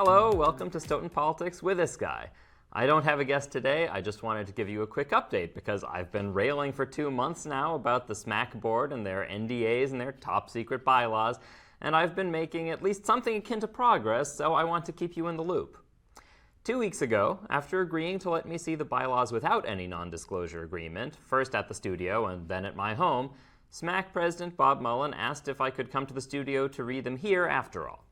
Hello, welcome to Stoughton Politics with this guy. I don't have a guest today, I just wanted to give you a quick update because I've been railing for 2 months now about the SMAC board and their NDAs and their top secret bylaws, and I've been making at least something akin to progress, so I want to keep you in the loop. 2 weeks ago, after agreeing to let me see the bylaws without any non-disclosure agreement, first at the studio and then at my home, SMAC President Bob Mullen asked if I could come to the studio to read them here after all.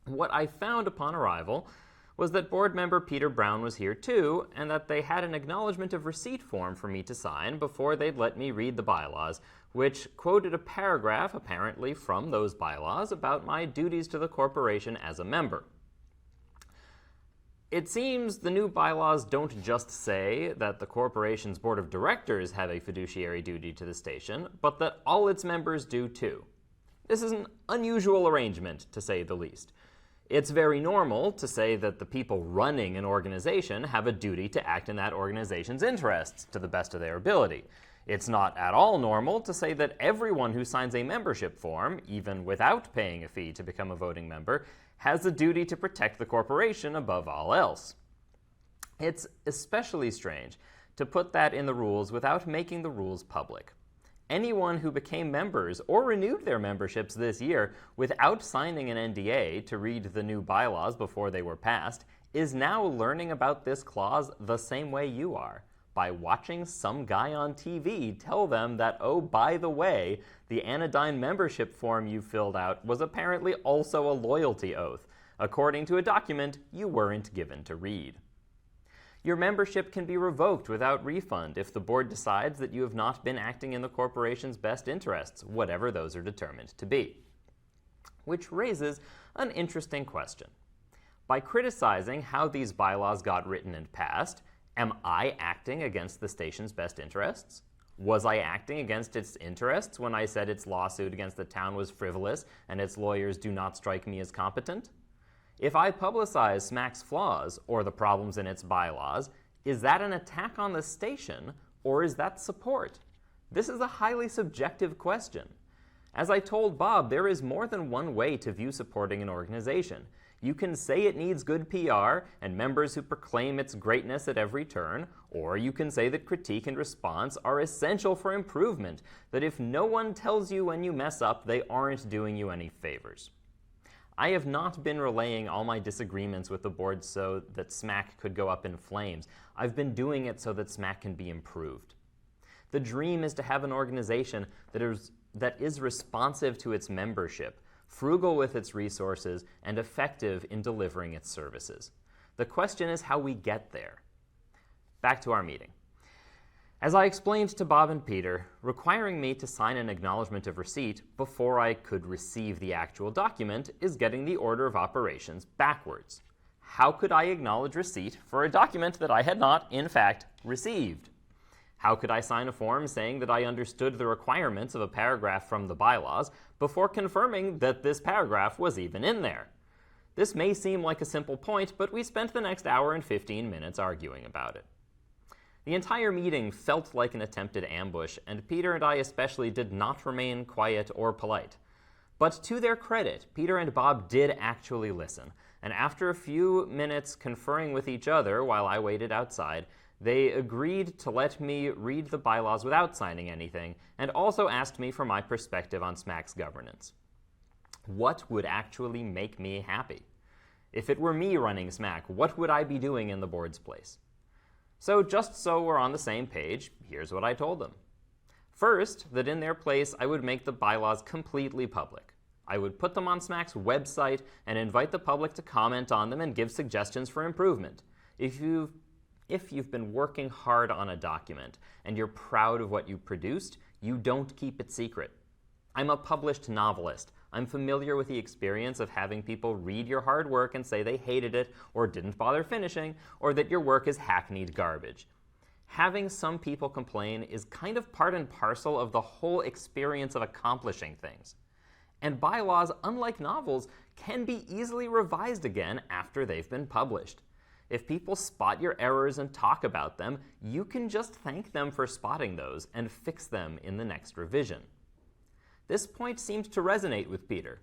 What I found upon arrival was that board member Peter Brown was here too, and that they had an acknowledgement of receipt form for me to sign before they'd let me read the bylaws, which quoted a paragraph, apparently from those bylaws, about my duties to the corporation as a member. It seems the new bylaws don't just say that the corporation's board of directors have a fiduciary duty to the station, but that all its members do too. This is an unusual arrangement, to say the least. It's very normal to say that the people running an organization have a duty to act in that organization's interests to the best of their ability. It's not at all normal to say that everyone who signs a membership form, even without paying a fee to become a voting member, has a duty to protect the corporation above all else. It's especially strange to put that in the rules without making the rules public. Anyone who became members or renewed their memberships this year without signing an NDA to read the new bylaws before they were passed is now learning about this clause the same way you are, by watching some guy on TV tell them that, oh, by the way, the anodyne membership form you filled out was apparently also a loyalty oath, according to a document you weren't given to read. Your membership can be revoked without refund if the board decides that you have not been acting in the corporation's best interests, whatever those are determined to be. Which raises an interesting question. By criticizing how these bylaws got written and passed, am I acting against the station's best interests? Was I acting against its interests when I said its lawsuit against the town was frivolous and its lawyers do not strike me as competent? If I publicize SMAC's flaws or the problems in its bylaws, is that an attack on the station or is that support? This is a highly subjective question. As I told Bob, there is more than one way to view supporting an organization. You can say it needs good PR and members who proclaim its greatness at every turn, or you can say that critique and response are essential for improvement, that if no one tells you when you mess up, they aren't doing you any favors. I have not been relaying all my disagreements with the board so that SMAC could go up in flames. I've been doing it so that SMAC can be improved. The dream is to have an organization that is responsive to its membership, frugal with its resources, and effective in delivering its services. The question is how we get there. Back to our meeting. As I explained to Bob and Peter, requiring me to sign an acknowledgement of receipt before I could receive the actual document is getting the order of operations backwards. How could I acknowledge receipt for a document that I had not, in fact, received? How could I sign a form saying that I understood the requirements of a paragraph from the bylaws before confirming that this paragraph was even in there? This may seem like a simple point, but we spent the next hour and 15 minutes arguing about it. The entire meeting felt like an attempted ambush, and Peter and I especially did not remain quiet or polite. But to their credit, Peter and Bob did actually listen, and after a few minutes conferring with each other while I waited outside, they agreed to let me read the bylaws without signing anything, and also asked me for my perspective on SMAC's governance. What would actually make me happy? If it were me running SMAC, what would I be doing in the board's place? So just so we're on the same page, here's what I told them. First, that in their place I would make the bylaws completely public. I would put them on SMAC's website and invite the public to comment on them and give suggestions for improvement. If you've been working hard on a document and you're proud of what you produced, you don't keep it secret. I'm a published novelist. I'm familiar with the experience of having people read your hard work and say they hated it or didn't bother finishing, or that your work is hackneyed garbage. Having some people complain is kind of part and parcel of the whole experience of accomplishing things. And bylaws, unlike novels, can be easily revised again after they've been published. If people spot your errors and talk about them, you can just thank them for spotting those and fix them in the next revision. This point seemed to resonate with Peter,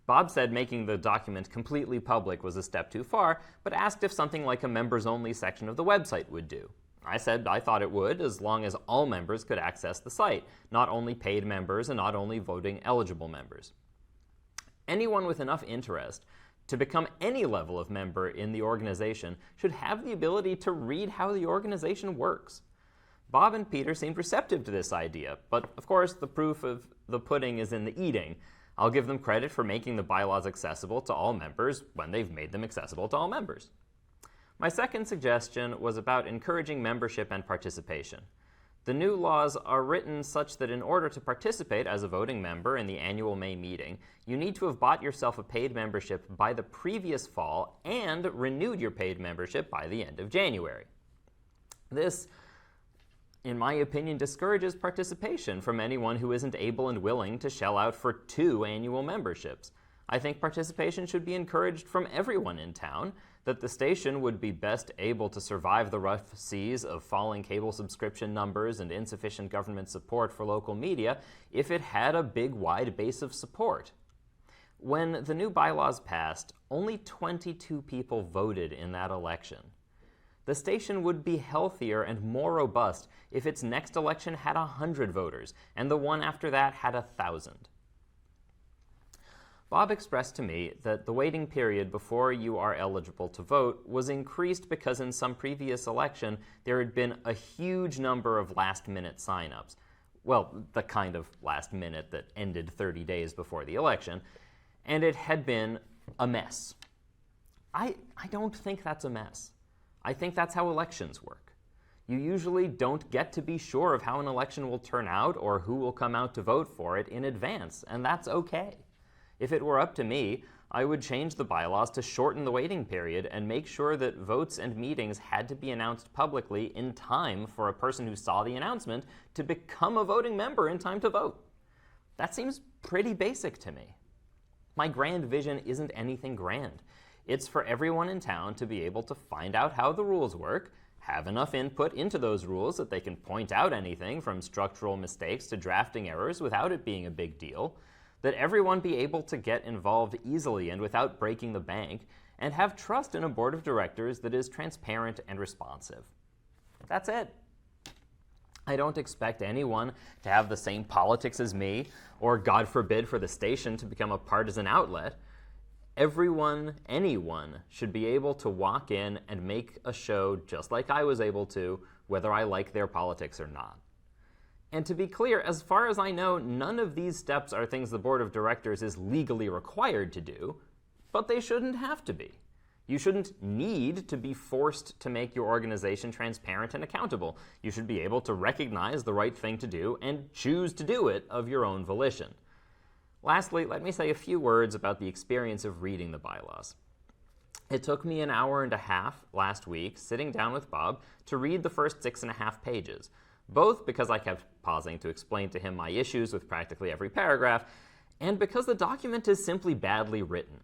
Bob said making the document completely public was a step too far, but asked if something like a members-only section of the website would do. I said I thought it would, as long as all members could access the site, not only paid members and not only voting eligible members. Anyone with enough interest to become any level of member in the organization should have the ability to read how the organization works. Bob and Peter seemed receptive to this idea, but of course the proof of the pudding is in the eating. I'll give them credit for making the bylaws accessible to all members when they've made them accessible to all members. My second suggestion was about encouraging membership and participation. The new laws are written such that in order to participate as a voting member in the annual May meeting, you need to have bought yourself a paid membership by the previous fall and renewed your paid membership by the end of January. This, in my opinion, discourages participation from anyone who isn't able and willing to shell out for 2 annual memberships. I think participation should be encouraged from everyone in town, that the station would be best able to survive the rough seas of falling cable subscription numbers and insufficient government support for local media if it had a big, wide base of support. When the new bylaws passed, only 22 people voted in that election. The station would be healthier and more robust if its next election had 100 voters, and the one after that had 1,000. Bob expressed to me that the waiting period before you are eligible to vote was increased because in some previous election there had been a huge number of last-minute sign-ups. Well, the kind of last minute that ended 30 days before the election, and it had been a mess. I don't think that's a mess. I think that's how elections work. You usually don't get to be sure of how an election will turn out or who will come out to vote for it in advance, and that's okay. If it were up to me, I would change the bylaws to shorten the waiting period and make sure that votes and meetings had to be announced publicly in time for a person who saw the announcement to become a voting member in time to vote. That seems pretty basic to me. My grand vision isn't anything grand. It's for everyone in town to be able to find out how the rules work, have enough input into those rules that they can point out anything from structural mistakes to drafting errors without it being a big deal, that everyone be able to get involved easily and without breaking the bank, and have trust in a board of directors that is transparent and responsive. That's it. I don't expect anyone to have the same politics as me, or God forbid for the station to become a partisan outlet. Everyone, anyone, should be able to walk in and make a show just like I was able to, whether I like their politics or not. And to be clear, as far as I know, none of these steps are things the board of directors is legally required to do, but they shouldn't have to be. You shouldn't need to be forced to make your organization transparent and accountable. You should be able to recognize the right thing to do and choose to do it of your own volition. Lastly, let me say a few words about the experience of reading the bylaws. It took me an hour and a half last week, sitting down with Bob, to read the first 6.5 pages, both because I kept pausing to explain to him my issues with practically every paragraph, and because the document is simply badly written.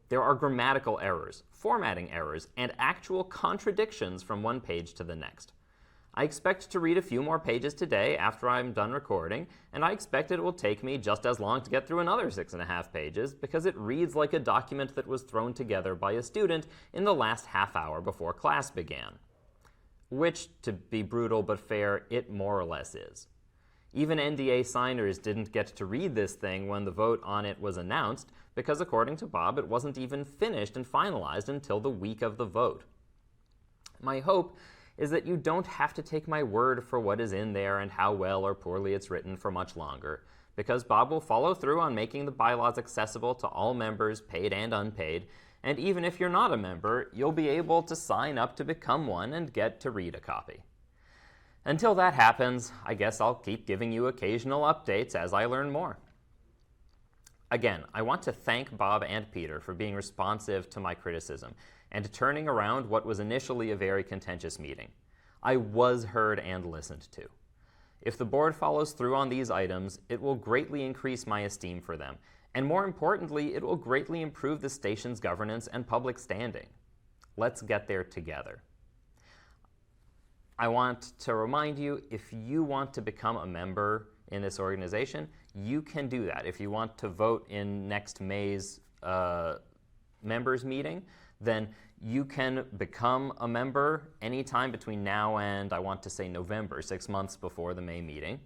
There are grammatical errors, formatting errors, and actual contradictions from one page to the next. I expect to read a few more pages today after I'm done recording, and I expect it will take me just as long to get through another 6.5 pages because it reads like a document that was thrown together by a student in the last half hour before class began. Which, to be brutal but fair, it more or less is. Even NDA signers didn't get to read this thing when the vote on it was announced, because according to Bob, it wasn't even finished and finalized until the week of the vote. My hope is that you don't have to take my word for what is in there and how well or poorly it's written for much longer, because Bob will follow through on making the bylaws accessible to all members, paid and unpaid, and even if you're not a member, you'll be able to sign up to become one and get to read a copy. Until that happens, I guess I'll keep giving you occasional updates as I learn more. Again, I want to thank Bob and Peter for being responsive to my criticism and turning around what was initially a very contentious meeting. I was heard and listened to. If the board follows through on these items, it will greatly increase my esteem for them, and more importantly, it will greatly improve the station's governance and public standing. Let's get there together. I want to remind you, if you want to become a member in this organization, you can do that. If you want to vote in next May's members meeting, then you can become a member anytime between now and, I want to say, November, 6 months before the May meeting.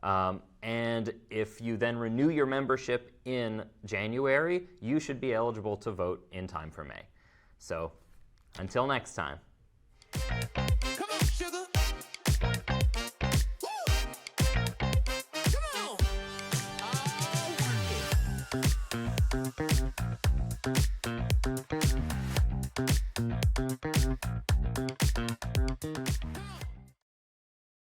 And if you then renew your membership in January, you should be eligible to vote in time for May. So until next time. Come on, sugar. Woo! Come on. Oh, work it.